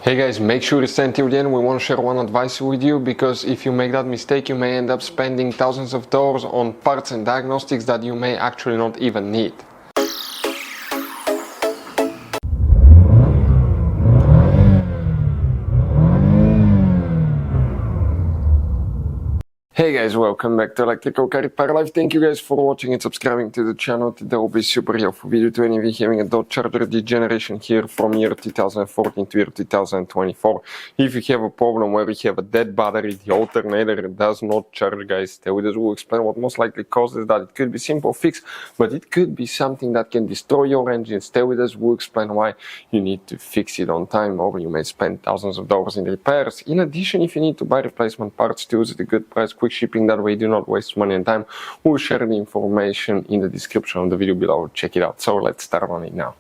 Hey guys, make sure you stay until the end. We want to share one advice with you, because if you make that mistake, you may end up spending thousands of dollars on parts and diagnostics that you may actually not even need. Hey guys, welcome back to Electrical Car Repair Live. Thank you guys for watching and subscribing to the channel. Today will be super helpful video to any of you having a Dodge Charger degeneration here from year 2014 to year 2024. If you have a problem where you have a dead battery, the alternator does not charge, guys, stay with us. We'll explain what most likely causes that. It could be simple fix, but it could be something that can destroy your engine. Stay with us. We'll explain why you need to fix it on time, or you may spend thousands of dollars in repairs. In addition, if you need to buy replacement parts to use at a good price, quick shipping, that way do not waste money and time. We'll share the information in the description of the video below. Check it out. So let's start on it now.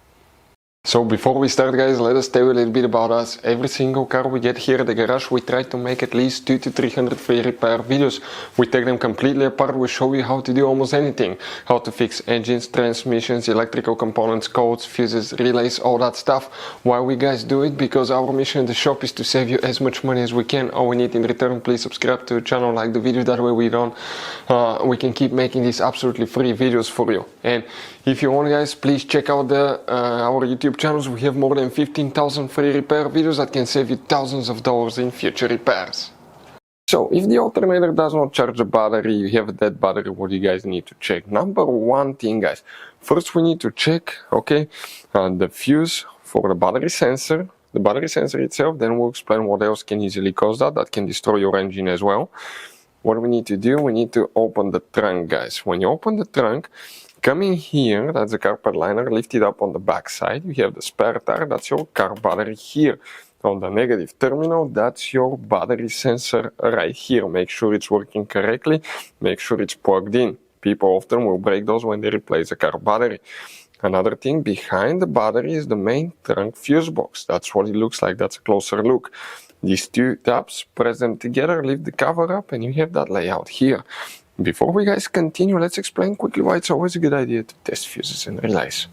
So before we start, guys, let us tell you a little bit about us. Every single car we get here at the garage, we try to make at least 200 to 300 free repair videos. We take them completely apart. We show you how to do almost anything. How to fix engines, transmissions, electrical components, codes, fuses, relays, all that stuff. Why we guys do it? Because our mission in the shop is to save you as much money as we can. All we need in return, please subscribe to the channel, like the video, that way we can keep making these absolutely free videos for you. And if you want, guys, please check out our YouTube channels. We have more than 15,000 free repair videos that can save you thousands of dollars in future repairs. So if the alternator does not charge the battery, you have a dead battery, what do you guys need to check? Number one thing, guys, first we need to check, the fuse for the battery sensor itself. Then we'll explain what else can easily cause that can destroy your engine as well. What we need to do, we need to open the trunk, guys. When you open the trunk, come in here, that's the carpet liner, lift it up on the back side. You have the spare tire, that's your car battery here. On the negative terminal, that's your battery sensor right here. Make sure it's working correctly, make sure it's plugged in. People often will break those when they replace a car battery. Another thing, behind the battery is the main trunk fuse box. That's what it looks like, that's a closer look. These two tabs, press them together, lift the cover up, and you have that layout here. Before we guys continue, let's explain quickly why it's always a good idea to test fuses and relays.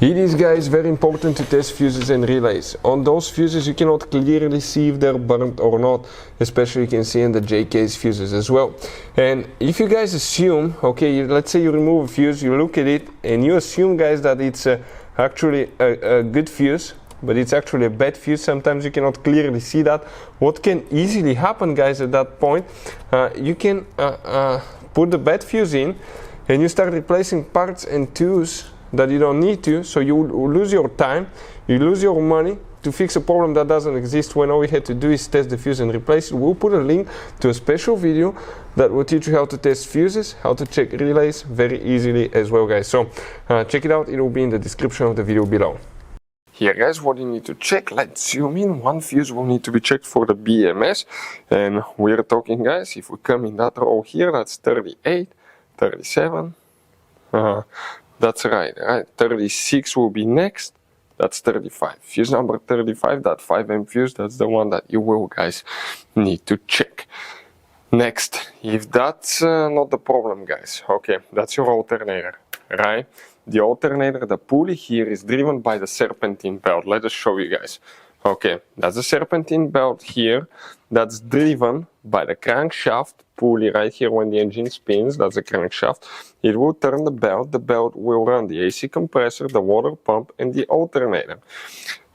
It is, guys, very important to test fuses and relays. On those fuses you cannot clearly see if they're burnt or not, especially you can see in the J-case fuses as well. And if you guys assume, let's say you remove a fuse, you look at it and you assume, guys, that it's actually a good fuse, but it's actually a bad fuse. Sometimes you cannot clearly see that. What can easily happen, guys, at that point, you can put the bad fuse in and you start replacing parts and tools that you don't need to, so you lose your time, you lose your money to fix a problem that doesn't exist, when all we had to do is test the fuse and replace it. We'll put a link to a special video that will teach you how to test fuses, how to check relays very easily as well, guys. So check it out, it will be in the description of the video below. Here, guys, what you need to check, let's zoom in. One fuse will need to be checked for the BMS, and we're talking, guys, if we come in that row here, that's 38, 37, that's right, 36 will be next, that's 35. Fuse number 35, that 5M fuse, that's the one that you will, guys, need to check. Next, if that's not the problem, guys, that's your alternator, right? The alternator, the pulley here is driven by the serpentine belt. Let us show you, guys. That's the serpentine belt here. That's driven by the crankshaft pulley right here. When the engine spins, that's the crankshaft. It will turn the belt. The belt will run the AC compressor, the water pump, and the alternator.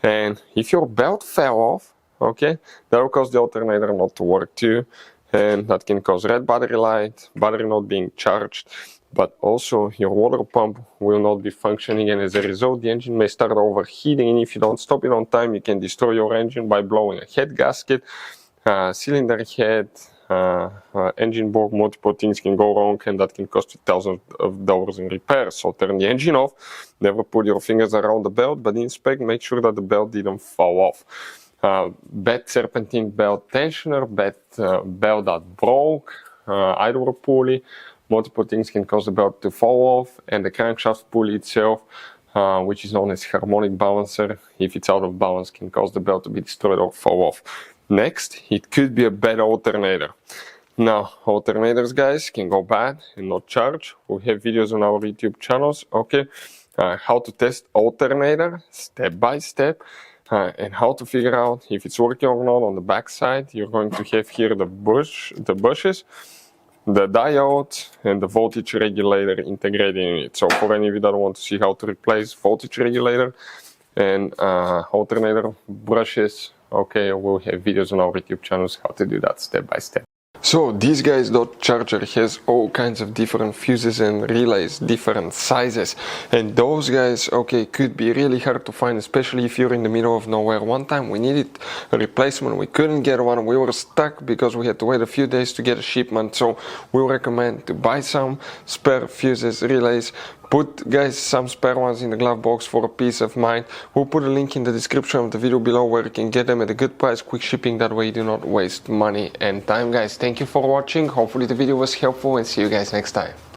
And if your belt fell off, that will cause the alternator not to work too. And that can cause red battery light, battery not being charged. But also your water pump will not be functioning, and as a result the engine may start overheating, and if you don't stop it on time you can destroy your engine by blowing a head gasket, cylinder head, engine board. Multiple things can go wrong, and that can cost you thousands of dollars in repairs. So turn the engine off, never put your fingers around the belt, but inspect, make sure that the belt didn't fall off. Bad serpentine belt tensioner, bad belt that broke, idler pulley. Multiple things can cause the belt to fall off, and the crankshaft pulley itself, which is known as harmonic balancer, if it's out of balance, can cause the belt to be destroyed or fall off. Next, it could be a bad alternator. Now, alternators, guys, can go bad and not charge. We have videos on our YouTube channels, how to test alternator step by step. and how to figure out if it's working or not. On the back side, you're going to have here the bushes, the diode, and the voltage regulator integrated in it. So for any of you that want to see how to replace voltage regulator and alternator brushes, okay, we'll have videos on our YouTube channels how to do that step by step. So this guy's dot charger has all kinds of different fuses and relays, different sizes, and those guys, okay, could be really hard to find, especially if you're in the middle of nowhere. One time we needed a replacement, we couldn't get one, we were stuck because we had to wait a few days to get a shipment. So we recommend to buy some spare fuses, relays. Put, guys, some spare ones in the glove box for a peace of mind. We'll put a link in the description of the video below where you can get them at a good price, quick shipping, that way you do not waste money and time. Guys, thank you for watching. Hopefully the video was helpful, and see you guys next time.